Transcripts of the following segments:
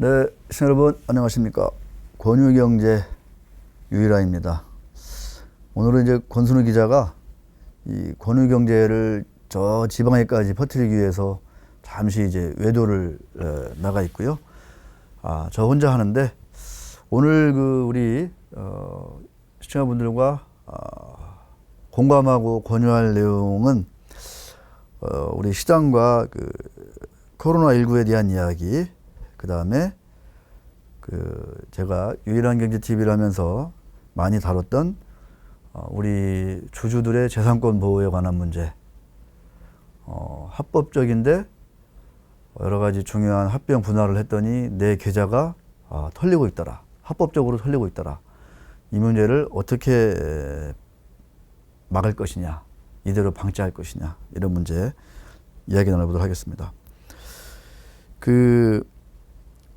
네, 시청자 여러분 안녕하십니까. 권유경제 유일아입니다. 오늘은 이제 권순우 기자가 이 권유경제를 저 지방에까지 퍼뜨리기 위해서 잠시 이제 외도를 나가 있고요. 저 혼자 하는데 오늘 우리 시청자분들과 공감하고 권유할 내용은 우리 시장과 코로나19에 대한 이야기, 그 다음에 제가 유일한 경제 TV를 하면서 많이 다뤘던 우리 주주들의 재산권 보호에 관한 문제, 합법적인데 여러 가지 중요한 합병 분할을 했더니 내 계좌가 털리고 있더라. 합법적으로 털리고 있더라. 이 문제를 어떻게 막을 것이냐, 이대로 방치할 것이냐, 이런 문제 이야기 나눠보도록 하겠습니다.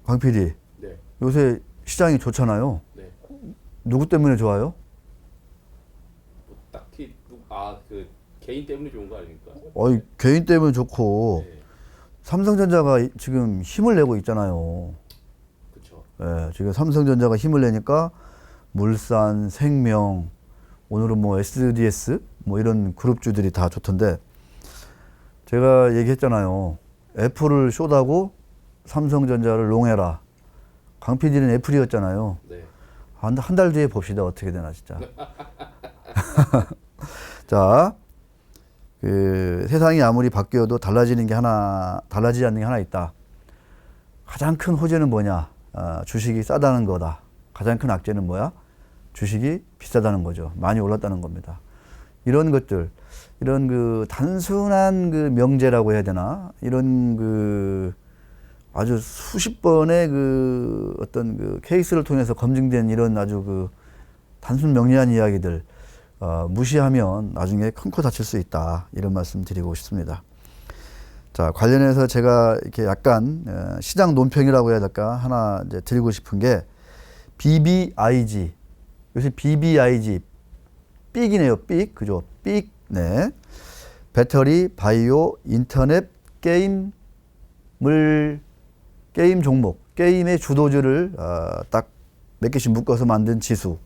강 PD, 네. 요새 시장이 좋잖아요. 네. 누구 때문에 좋아요? 뭐 딱히 개인 때문에 좋은 거 아닙니까? 개인 때문에 좋고, 네. 삼성전자가 지금 힘을 내고 있잖아요. 그렇죠. 예, 지금 삼성전자가 힘을 내니까 물산, 생명, 오늘은 뭐 SDS 뭐 이런 그룹주들이 다 좋던데, 제가 얘기했잖아요. 애플을 숏하고 삼성전자를 롱해라. 강 PD는 애플이었잖아요. 네. 한 달 뒤에 봅시다. 어떻게 되나 진짜. 자, 세상이 아무리 바뀌어도 달라지지 않는 게 하나 있다. 가장 큰 호재는 뭐냐? 주식이 싸다는 거다. 가장 큰 악재는 뭐야? 주식이 비싸다는 거죠. 많이 올랐다는 겁니다. 이런 것들, 이런 단순한 명제라고 해야 되나? 이런 아주 수십 번의 어떤 케이스를 통해서 검증된 이런 아주 단순 명료한 이야기들, 무시하면 나중에 큰 코 다칠 수 있다. 이런 말씀 드리고 싶습니다. 자, 관련해서 제가 이렇게 약간 시장 논평이라고 해야 될까? 하나 이제 드리고 싶은 게 BBIG. 요새 BBIG, 삑이네요. 삑. 그죠? 삑. 네. 배터리, 바이오, 인터넷, 게임 종목, 게임의 주도주를 딱 몇 개씩 묶어서 만든 지수.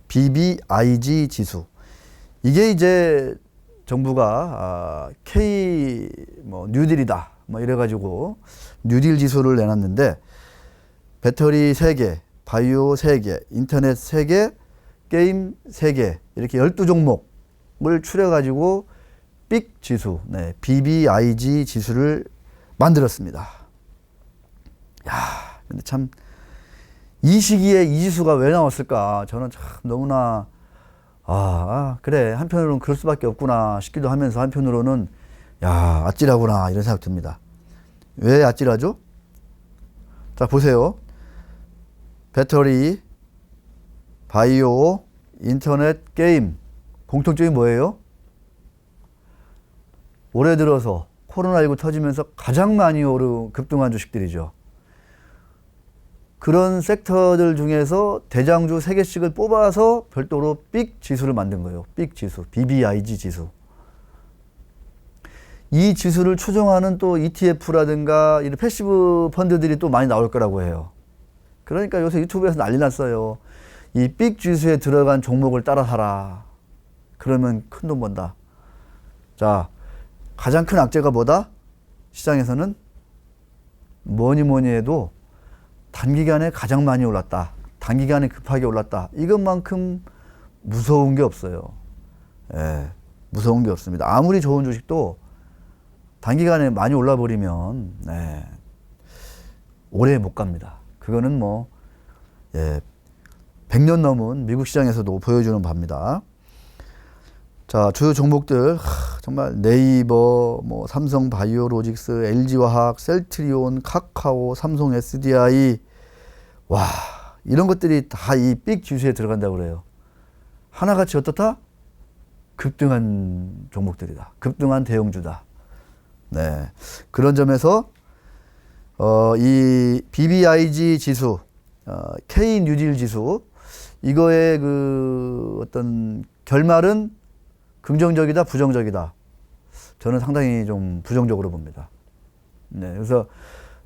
BBIG 지수. 이게 이제 정부가 K 뉴딜이다 이래가지고 뉴딜 지수를 내놨는데, 배터리 3개, 바이오 3개, 인터넷 3개, 게임 3개, 이렇게 12종목을 추려가지고 빅 지수, 네, BBIG 지수를 만들었습니다. 야, 근데 참 이 시기에 이 지수가 왜 나왔을까? 저는 참 너무나 그래, 한편으로는 그럴 수밖에 없구나 싶기도 하면서, 한편으로는 야, 아찔하구나 이런 생각 듭니다. 왜 아찔하죠? 자, 보세요. 배터리, 바이오, 인터넷, 게임, 공통점이 뭐예요? 올해 들어서 코로나19 터지면서 가장 많이 급등한 주식들이죠. 그런 섹터들 중에서 대장주 3개씩을 뽑아서 별도로 빅 지수를 만든 거예요. 빅 지수, BBIG 지수. 이 지수를 추종하는 또 ETF라든가 이런 패시브 펀드들이 또 많이 나올 거라고 해요. 그러니까 요새 유튜브에서 난리 났어요. 이 빅 지수에 들어간 종목을 따라 사라. 그러면 큰 돈 번다. 자, 가장 큰 악재가 뭐다? 시장에서는 뭐니 해도 단기간에 가장 많이 올랐다. 단기간에 급하게 올랐다. 이것만큼 무서운 게 없어요. 예, 무서운 게 없습니다. 아무리 좋은 주식도 단기간에 많이 올라버리면 오래 못 갑니다. 그거는 100년 넘은 미국 시장에서도 보여주는 바입니다. 자, 주요 종목들 정말 네이버, 삼성 바이오로직스, LG화학, 셀트리온, 카카오, 삼성 SDI, 와, 이런 것들이 다 이 빅 지수에 들어간다고 그래요. 하나같이 어떻다? 급등한 종목들이다. 급등한 대형주다. 네, 그런 점에서 이 BBIG 지수, K 뉴딜 지수, 이거의 어떤 결말은 긍정적이다, 부정적이다. 저는 상당히 좀 부정적으로 봅니다. 네, 그래서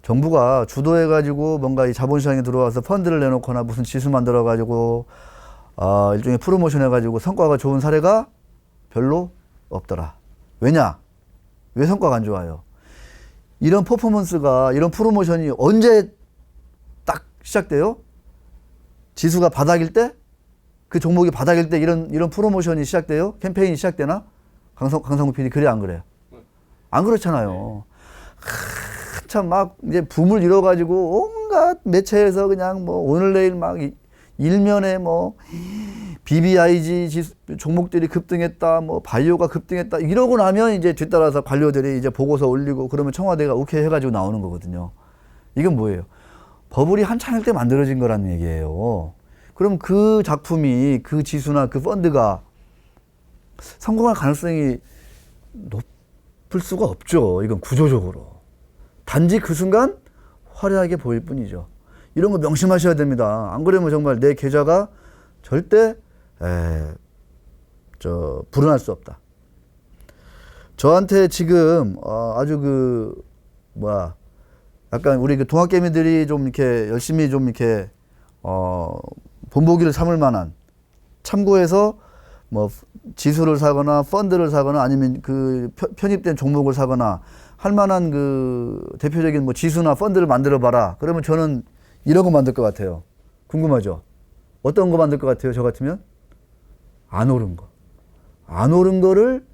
정부가 주도해가지고 뭔가 이 자본시장에 들어와서 펀드를 내놓거나 무슨 지수 만들어가지고 일종의 프로모션 해가지고 성과가 좋은 사례가 별로 없더라. 왜냐? 왜 성과가 안 좋아요? 이런 퍼포먼스가, 이런 프로모션이 언제 딱 시작돼요? 지수가 바닥일 때? 그 종목이 바닥일 때 이런 프로모션이 시작돼요? 캠페인이 시작되나? 강성구 PD 그래 안 그래요? 안 그렇잖아요. 참 막 이제 붐을 이뤄가지고 온갖 매체에서 그냥 뭐 오늘 내일 막 일면에 뭐 BBIG 종목들이 급등했다, 뭐 바이오가 급등했다 이러고 나면 이제 뒤따라서 관료들이 이제 보고서 올리고 그러면 청와대가 오케이 해가지고 나오는 거거든요. 이건 뭐예요? 버블이 한창일 때 만들어진 거라는 얘기예요. 그럼 그 작품이 그 지수나 그 펀드가 성공할 가능성이 높을 수가 없죠. 이건 구조적으로. 단지 그 순간 화려하게 보일 뿐이죠. 이런 거 명심하셔야 됩니다. 안 그러면 정말 내 계좌가 절대 불어날 수 없다. 저한테 지금 아주 약간 우리 그 동학개미들이 좀 이렇게 열심히 좀 이렇게 본보기를 삼을 만한, 참고해서 뭐 지수를 사거나 펀드를 사거나 아니면 그 편입된 종목을 사거나 할 만한 그 대표적인 뭐 지수나 펀드를 만들어 봐라. 그러면 저는 이런 거 만들 것 같아요. 궁금하죠? 어떤 거 만들 것 같아요? 저 같으면 안 오른 거. 안 오른 거를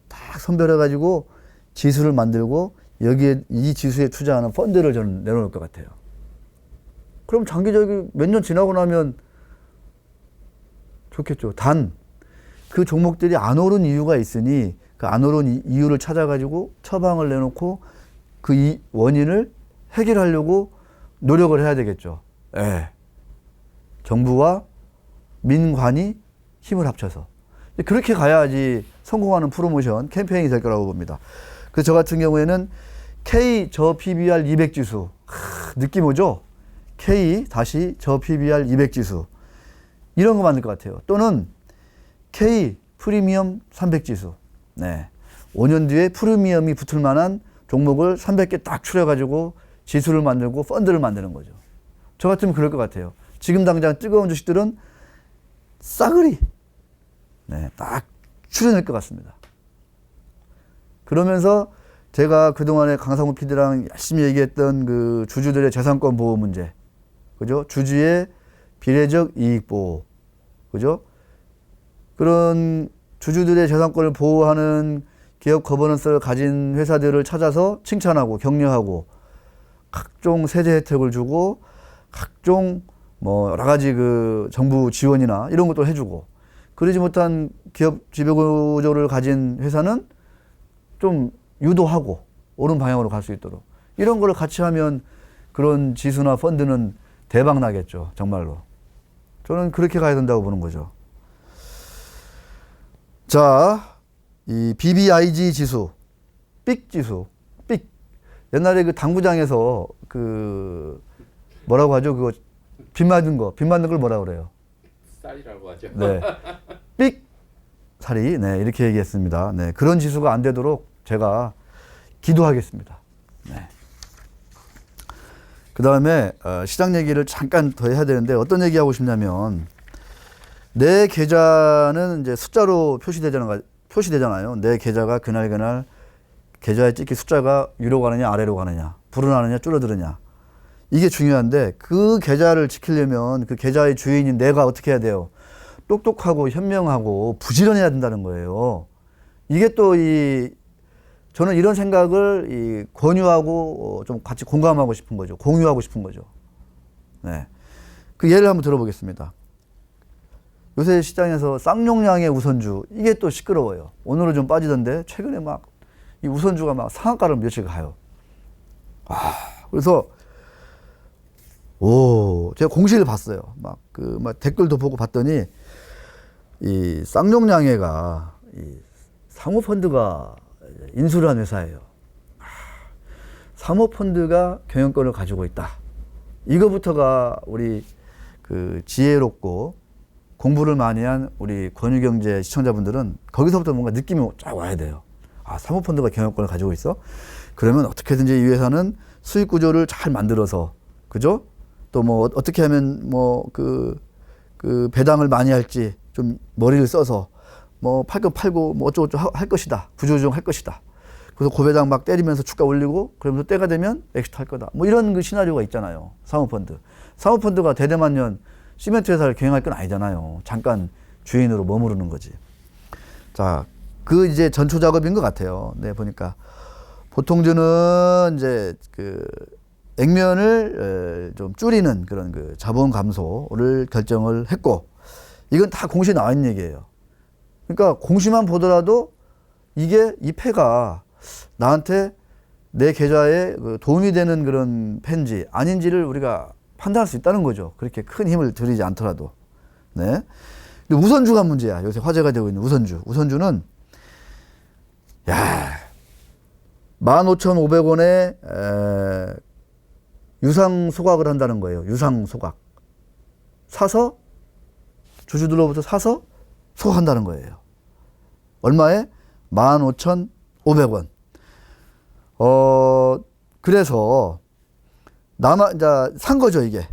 딱 선별해 가지고 지수를 만들고 여기에 이 지수에 투자하는 펀드를 저는 내놓을 것 같아요. 그럼 장기적인 몇 년 지나고 나면 좋겠죠. 단 그 종목들이 안 오른 이유가 있으니 그 안 오른 이유를 찾아가지고 처방을 내놓고 그 원인을 해결하려고 노력을 해야 되겠죠. 예. 정부와 민관이 힘을 합쳐서. 그렇게 가야지 성공하는 프로모션 캠페인이 될 거라고 봅니다. 그래서 저 같은 경우에는 K 저 PBR 200 지수. 느낌 오죠? K 다시 저 PBR 200 지수. 이런 거 만들 것 같아요. 또는 K 프리미엄 300 지수. 네. 5년 뒤에 프리미엄이 붙을 만한 종목을 300개 딱 추려가지고 지수를 만들고 펀드를 만드는 거죠. 저 같으면 그럴 것 같아요. 지금 당장 뜨거운 주식들은 싸그리 딱 추려낼 것 같습니다. 그러면서 제가 그동안에 강상우 PD랑 열심히 얘기했던 그 주주들의 재산권 보호 문제, 그죠? 주주의 비례적 이익 보호, 그죠? 그런 주주들의 재산권을 보호하는 기업 거버넌스를 가진 회사들을 찾아서 칭찬하고 격려하고 각종 세제 혜택을 주고 각종 뭐 여러 가지 그 정부 지원이나 이런 것도 해주고, 그러지 못한 기업 지배구조를 가진 회사는 좀 유도하고 옳은 방향으로 갈 수 있도록 이런 걸 같이 하면 그런 지수나 펀드는 대박 나겠죠. 정말로. 저는 그렇게 가야 된다고 보는 거죠. 자, 이 BBIG 지수, 삑 지수, 삑. 옛날에 그 당구장에서 그 뭐라고 하죠? 그거 빗 맞은 걸 뭐라 그래요? 쌀이라고 하죠. 네. 삑 살이, 네, 이렇게 얘기했습니다. 네, 그런 지수가 안 되도록 제가 기도하겠습니다. 네. 그 다음에 시장 얘기를 잠깐 더 해야 되는데 어떤 얘기하고 싶냐면, 내 계좌는 이제 숫자로 표시되잖아요. 내 계좌가 그날 계좌에 찍힌 숫자가 위로 가느냐 아래로 가느냐, 불어나느냐 줄어드느냐, 이게 중요한데 그 계좌를 지키려면 그 계좌의 주인인 내가 어떻게 해야 돼요? 똑똑하고 현명하고 부지런해야 된다는 거예요. 이게 또 저는 이런 생각을 권유하고 좀 같이 공감하고 싶은 거죠. 공유하고 싶은 거죠. 네. 그 예를 한번 들어보겠습니다. 요새 시장에서 쌍용량의 우선주, 이게 또 시끄러워요. 오늘은 좀 빠지던데 최근에 막 이 우선주가 막 상한가를 며칠 가요. 그래서 제가 공시를 봤어요. 막 댓글도 보고 봤더니 이 쌍용량회가 이 사모펀드가 인수를 한 회사예요. 사모펀드가 경영권을 가지고 있다. 이거부터가 우리 그 지혜롭고 공부를 많이 한 우리 권유경제 시청자분들은 거기서부터 뭔가 느낌이 쫙 와야 돼요. 사모펀드가 경영권을 가지고 있어? 그러면 어떻게든지 이 회사는 수익 구조를 잘 만들어서, 그죠? 또 뭐 어떻게 하면 뭐 그 배당을 많이 할지 좀 머리를 써서 뭐 팔 거 팔고 뭐 어쩌고저쩌고 할 것이다. 구조조정할 것이다. 그래서 고배당 막 때리면서 주가 올리고 그러면서 때가 되면 엑시트 할 거다. 뭐 이런 그 시나리오가 있잖아요. 사모펀드. 사모펀드가 대대만년 시멘트 회사를 경영할 건 아니잖아요. 잠깐 주인으로 머무르는 거지. 자, 그 이제 전초 작업인 것 같아요. 네, 보니까. 보통주는 이제 그 액면을 좀 줄이는 그런 그 자본 감소를 결정을 했고, 이건 다 공시에 나와 있는 얘기예요. 그러니까 공시만 보더라도 이게 이 패가 나한테 내 계좌에 도움이 되는 그런 패인지 아닌지를 우리가 판단할 수 있다는 거죠. 그렇게 큰 힘을 들이지 않더라도. 네. 근데 우선주가 문제야. 요새 화제가 되고 있는 우선주. 우선주는, 야, 15,500원에 유상 소각을 한다는 거예요. 유상 소각. 사서, 주주들로부터 사서 소각한다는 거예요. 얼마에? 15,500원. 그래서, 이제 산 거죠, 이게.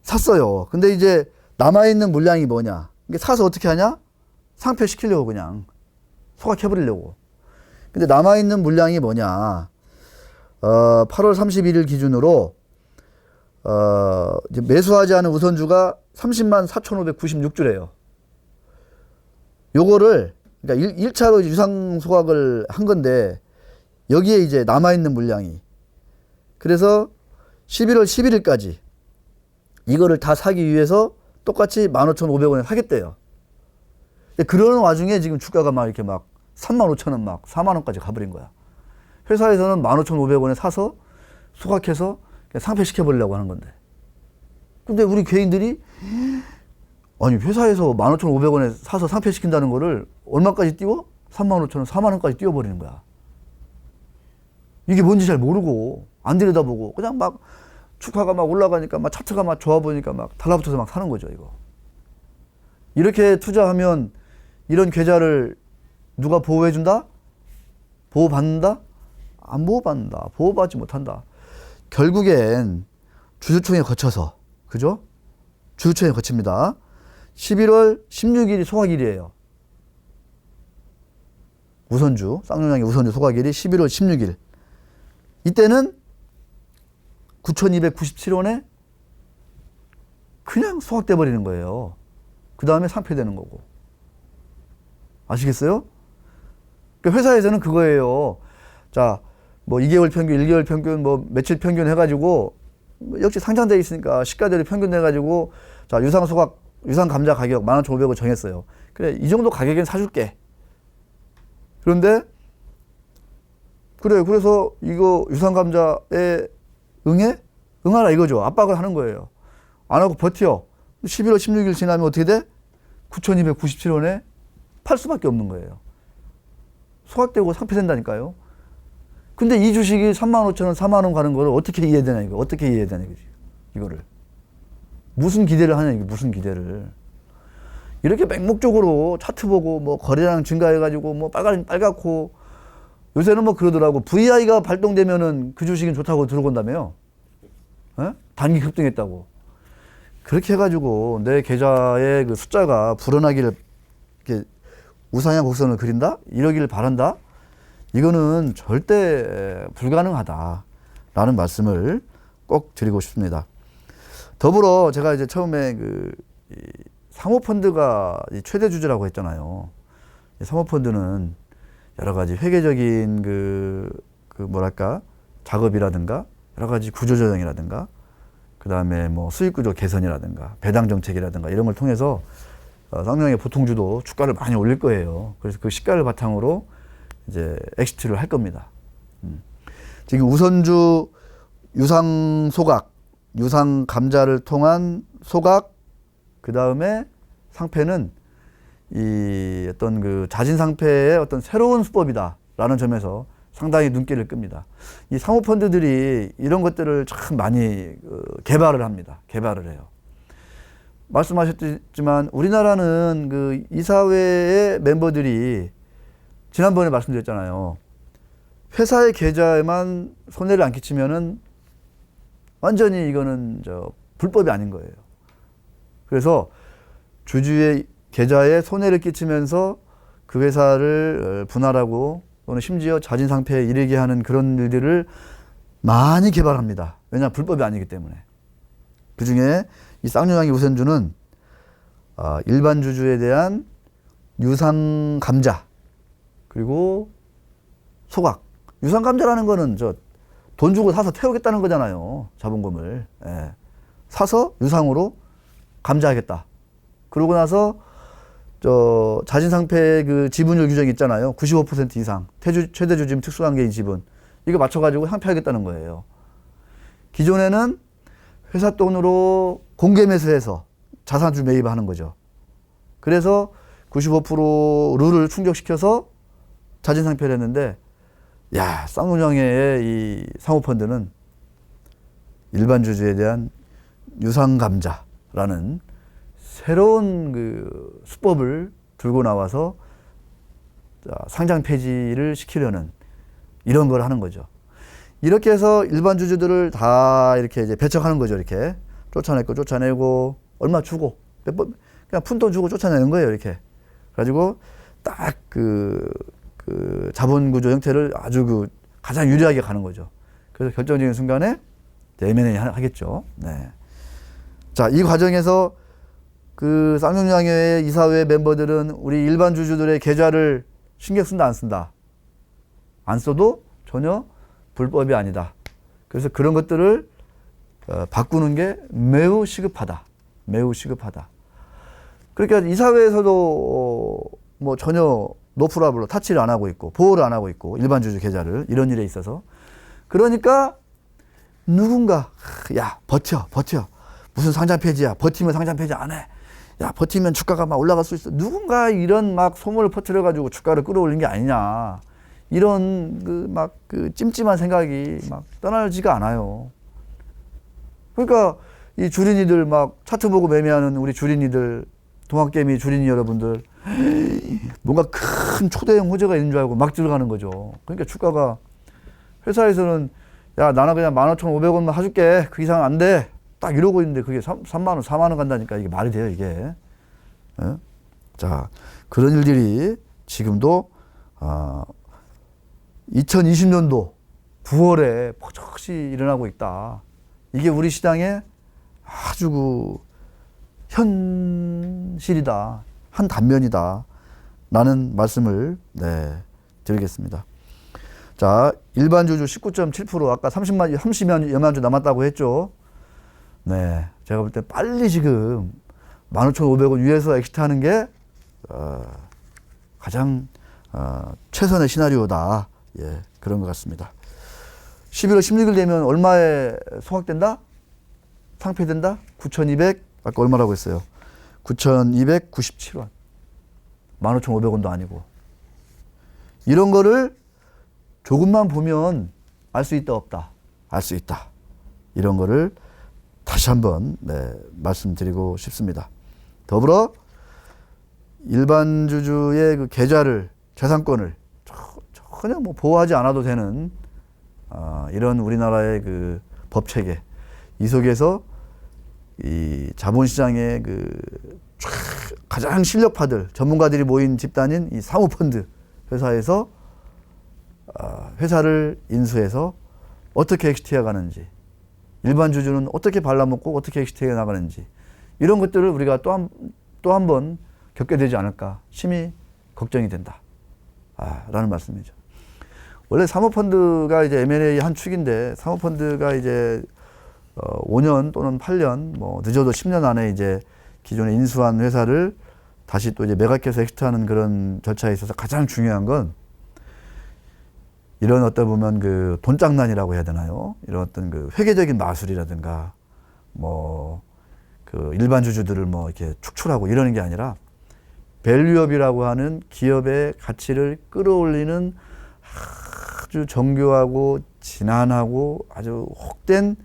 샀어요. 근데 이제 남아있는 물량이 뭐냐? 이게 사서 어떻게 하냐? 상폐시키려고 그냥. 소각해버리려고. 근데 남아있는 물량이 뭐냐? 8월 31일 기준으로, 이제 매수하지 않은 우선주가 30만 4,596주래요. 요거를, 그러니까 1차로 유상 소각을 한 건데, 여기에 이제 남아있는 물량이. 그래서 11월 11일까지 이거를 다 사기 위해서 똑같이 15,500원에 사겠대요. 그러는 와중에 지금 주가가 막 이렇게 막 35,000원 막 4만원까지 가버린 거야. 회사에서는 15,500원에 사서 소각해서 상폐시켜버리려고 하는 건데. 근데 우리 개인들이, 아니, 회사에서 15,500원에 사서 상폐시킨다는 거를 얼마까지 띄워? 35,000원, 4만원까지 띄워버리는 거야. 이게 뭔지 잘 모르고, 안 들여다보고, 그냥 막 주가가 막 올라가니까 막 차트가 막 좋아 보니까 막 달라붙어서 막 사는 거죠, 이거. 이렇게 투자하면 이런 계좌를 누가 보호해준다? 보호받는다? 안 보호받는다. 보호받지 못한다. 결국엔 주주총회 거쳐서, 그죠? 주주총회 거칩니다. 11월 16일이 소각일이에요. 우선주, 쌍용양의 우선주 소각일이 11월 16일. 이때는 9,297원에 그냥 소각돼 버리는 거예요. 그 다음에 상폐되는 거고. 아시겠어요? 그러니까 회사에서는 그거예요. 자, 뭐 2개월 평균, 1개월 평균, 뭐 며칠 평균 해가지고, 역시 상장돼 있으니까 시가대로 평균 해가지고, 자, 유상 소각, 유상 감자 가격 15,500원 정했어요. 그래, 이 정도 가격엔 사줄게. 그런데, 그래, 그래서 이거 유상 감자에 응해? 응하라 이거죠. 압박을 하는 거예요. 안 하고 버텨. 11월 16일 지나면 어떻게 돼? 9,297원에 팔 수밖에 없는 거예요. 소각되고 상폐된다니까요. 근데 이 주식이 35,000원, 4만원 가는 거를 어떻게 이해되냐, 이거. 어떻게 이해해야 되냐, 이거지. 이거를. 무슨 기대를 하냐, 이게 무슨 기대를. 이렇게 맹목적으로 차트 보고, 뭐, 거래량 증가해가지고, 뭐, 빨갛고, 요새는 뭐 그러더라고. VI가 발동되면은 그 주식은 좋다고 들어온다며요. 에? 단기 급등했다고. 그렇게 해가지고 내 계좌의 그 숫자가 불어나기를, 이렇게 우상향 곡선을 그린다? 이러기를 바란다? 이거는 절대 불가능하다라는 말씀을 꼭 드리고 싶습니다. 더불어 제가 이제 처음에 이 사모펀드가 최대 주주라고 했잖아요. 사모펀드는 여러 가지 회계적인 뭐랄까, 작업이라든가, 여러 가지 구조조정이라든가, 그 다음에 뭐 수익구조 개선이라든가, 배당 정책이라든가, 이런 걸 통해서 쌍용의 보통주도 주가를 많이 올릴 거예요. 그래서 그 시가를 바탕으로 이제 엑시트를 할 겁니다. 지금 우선주 유상 소각, 유상 감자를 통한 소각, 그 다음에 상패는 이 어떤 그 자진 상패의 어떤 새로운 수법이다라는 점에서 상당히 눈길을 끕니다. 이 사모펀드들이 이런 것들을 참 많이 개발을 합니다. 개발을 해요. 말씀하셨지만 우리나라는 그 이사회의 멤버들이 지난번에 말씀드렸잖아요. 회사의 계좌에만 손해를 안 끼치면은 완전히 이거는 불법이 아닌 거예요. 그래서 주주의 계좌에 손해를 끼치면서 그 회사를 분할하고 또는 심지어 자진상폐에 이르게 하는 그런 일들을 많이 개발합니다. 왜냐하면 불법이 아니기 때문에. 그 중에 이 쌍용양의 우선주는 일반 주주에 대한 유상감자 그리고 소각. 유상감자라는 거는 돈 주고 사서 태우겠다는 거잖아요. 자본금을. 예. 사서 유상으로 감자하겠다. 그러고 나서 자진상폐 그 지분율 규정 있잖아요. 95% 이상. 최대 주주임 특수관계인 지분. 이거 맞춰가지고 상폐하겠다는 거예요. 기존에는 회사 돈으로 공개 매수해서 자산주 매입하는 거죠. 그래서 95% 룰을 충족시켜서 자진상폐를 했는데, 야, 쌍용양의 이 사모펀드는 일반 주주에 대한 유상감자라는 새로운 그 수법을 들고 나와서 상장 폐지를 시키려는 이런 걸 하는 거죠. 이렇게 해서 일반 주주들을 다 이렇게 이제 배척하는 거죠. 이렇게 쫓아내고 얼마 주고 그냥 푼돈 주고 쫓아내는 거예요. 이렇게 가지고 딱 그 자본 구조 형태를 아주 가장 유리하게 가는 거죠. 그래서 결정적인 순간에 M&A 하겠죠. 네. 자, 이 과정에서 그 쌍용양의 이사회 멤버들은 우리 일반 주주들의 계좌를 신경 쓴다, 안 쓴다? 안 써도 전혀 불법이 아니다. 그래서 그런 것들을 바꾸는 게 매우 시급하다. 매우 시급하다. 그러니까 이사회에서도 뭐 전혀 노프라블로 타치를 안 하고 있고 보호를 안 하고 있고 일반 주주 계좌를 이런 일에 있어서 그러니까 누군가 야 버텨 무슨 상장 폐지야 버티면 상장 폐지 안 해. 야 버티면 주가가 막 올라갈 수 있어. 누군가 이런 막 소문을 퍼뜨려 가지고 주가를 끌어올린 게 아니냐. 이런 그 찜찜한 생각이 막 떠나지가 않아요. 그러니까 이 주린이들 막 차트 보고 매매하는 우리 주린이들 동학개미 주린이 여러분들 뭔가 큰 초대형 호재가 있는 줄 알고 막 들어가는 거죠. 그러니까 주가가 회사에서는 야 나는 그냥 15,500원만 사줄게 그 이상 안 돼 딱 이러고 있는데 그게 3만 원 4만 원 간다니까 이게 말이 돼요 이게. 예? 자 그런 일들이 지금도 2020년도 9월에 버젓이 일어나고 있다. 이게 우리 시장의 아주 현실이다. 한 단면이다. 라는 말씀을 드리겠습니다. 자, 일반 주주 19.7% 아까 30여만 주 남았다고 했죠. 네. 제가 볼 때 빨리 지금 15,500원 위에서 엑시트하는 게 가장 최선의 시나리오다. 예, 그런 것 같습니다. 11월 16일 되면 얼마에 소각된다? 상폐된다? 9,200, 아까 얼마라고 했어요? 9,297원. 15,500원도 아니고. 이런 거를 조금만 보면 알 수 있다, 없다? 알 수 있다. 이런 거를 다시 한번 말씀드리고 싶습니다. 더불어 일반 주주의 그 계좌를, 재산권을 전혀 뭐 보호하지 않아도 되는 이런 우리나라의 그 법 체계. 이 속에서 이 자본시장의 그 가장 실력파들, 전문가들이 모인 집단인 이 사모펀드 회사에서 회사를 인수해서 어떻게 엑시트해 가는지, 일반 주주는 어떻게 발라먹고 어떻게 엑시트해 나가는지 이런 것들을 우리가 또 한 번 겪게 되지 않을까 심히 걱정이 된다. 라는 말씀이죠. 원래 사모펀드가 이제 M&A 한 축인데 사모펀드가 이제 5년 또는 8년 뭐 늦어도 10년 안에 이제 기존에 인수한 회사를 다시 또 이제 매각해서 엑시트하는 그런 절차에 있어서 가장 중요한 건 이런 어떤 보면 그 돈장난이라고 해야 되나요? 이런 어떤 그 회계적인 마술이라든가 뭐 그 일반 주주들을 뭐 이렇게 축출하고 이러는 게 아니라 밸류업이라고 하는 기업의 가치를 끌어올리는 아주 정교하고 진한하고 아주 혹된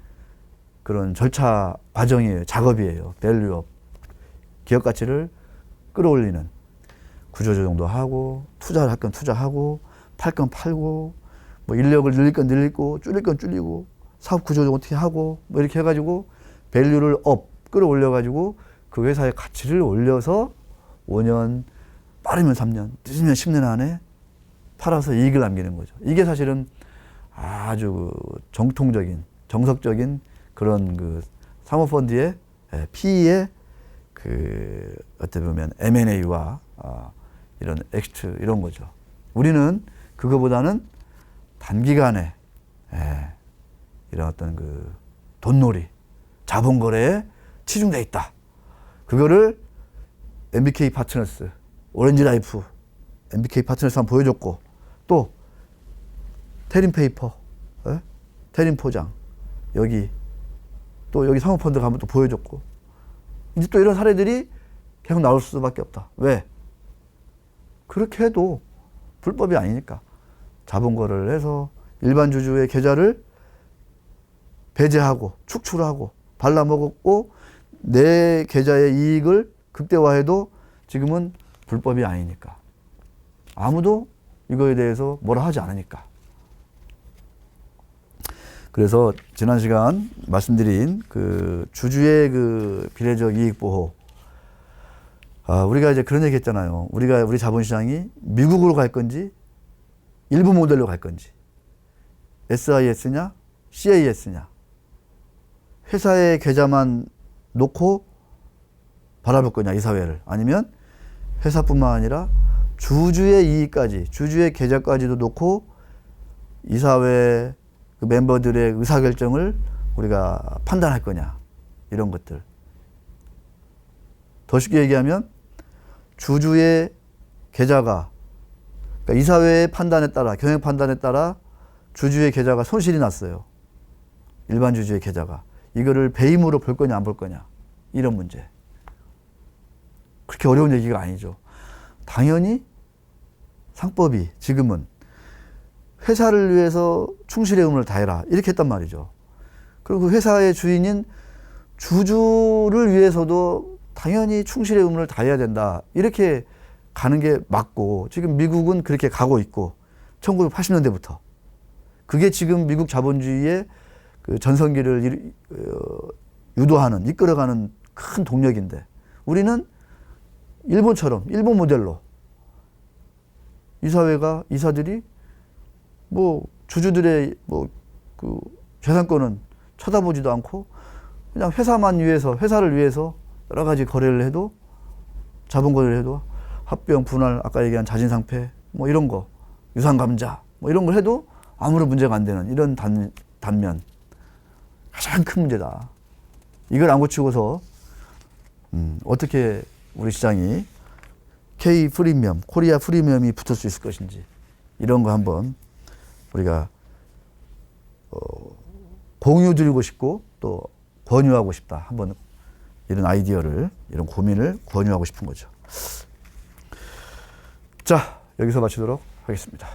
그런 절차 과정이에요. 작업이에요. 밸류업. 기업 가치를 끌어올리는 구조조정도 하고 투자를 할 건 투자하고 팔 건 팔고 뭐 인력을 늘릴 건 늘리고 줄일 건 줄이고 사업 구조를 어떻게 하고 뭐 이렇게 해가지고 밸류를 끌어올려 가지고 그 회사의 가치를 올려서 5년 빠르면 3년 늦으면 10년 안에 팔아서 이익을 남기는 거죠. 이게 사실은 아주 정통적인 정석적인 그런 그 사모펀드의 PE의 그 어떻게 보면 M&A와 이런 엑시트 이런 거죠. 우리는 그거보다는 단기간에 이런 어떤 그 돈놀이, 자본거래에 치중돼 있다. 그거를 MBK 파트너스, 오렌지 라이프, MBK 파트너스 한번 보여줬고 또 테린 페이퍼, 테린 포장 여기 또 여기 사모펀드 가면 또 보여줬고 이제 또 이런 사례들이 계속 나올 수밖에 없다. 왜? 그렇게 해도 불법이 아니니까 자본거래를 해서 일반 주주의 계좌를 배제하고 축출하고 발라먹었고 내 계좌의 이익을 극대화해도 지금은 불법이 아니니까 아무도 이거에 대해서 뭐라 하지 않으니까. 그래서 지난 시간 말씀드린 그 주주의 그 비례적 이익 보호, 우리가 이제 그런 얘기 했잖아요. 우리 자본시장이 미국으로 갈 건지 일부 모델로 갈 건지 SIS냐 CAS냐 회사의 계좌만 놓고 바라볼 거냐 이 사회를, 아니면 회사뿐만 아니라 주주의 이익까지 주주의 계좌까지도 놓고 이 사회 그 멤버들의 의사결정을 우리가 판단할 거냐 이런 것들. 더 쉽게 얘기하면 주주의 계좌가 그러니까 이사회의 판단에 따라 경영 판단에 따라 주주의 계좌가 손실이 났어요. 일반 주주의 계좌가 이거를 배임으로 볼 거냐 안 볼 거냐 이런 문제. 그렇게 어려운 얘기가 아니죠. 당연히 상법이 지금은 회사를 위해서 충실의 의무를 다해라 이렇게 했단 말이죠. 그리고 그 회사의 주인인 주주를 위해서도 당연히 충실의 의무를 다해야 된다 이렇게 가는 게 맞고, 지금 미국은 그렇게 가고 있고 1980년대부터 그게 지금 미국 자본주의의 그 전성기를 유도하는 이끌어가는 큰 동력인데, 우리는 일본처럼 일본 모델로 이사들이 뭐 주주들의 뭐 그 재산권은 쳐다보지도 않고 그냥 회사를 위해서 여러 가지 거래를 해도 자본 거래를 해도 합병 분할 아까 얘기한 자진상폐 뭐 이런 거 유상감자 뭐 이런 걸 해도 아무런 문제가 안 되는 이런 단면 가장 큰 문제다. 이걸 안 고치고서 어떻게 우리 시장이 K 프리미엄, 코리아 프리미엄이 붙을 수 있을 것인지 이런 거 한번 우리가 공유드리고 싶고 또 권유하고 싶다. 한번 이런 아이디어를, 이런 고민을 권유하고 싶은 거죠. 자, 여기서 마치도록 하겠습니다.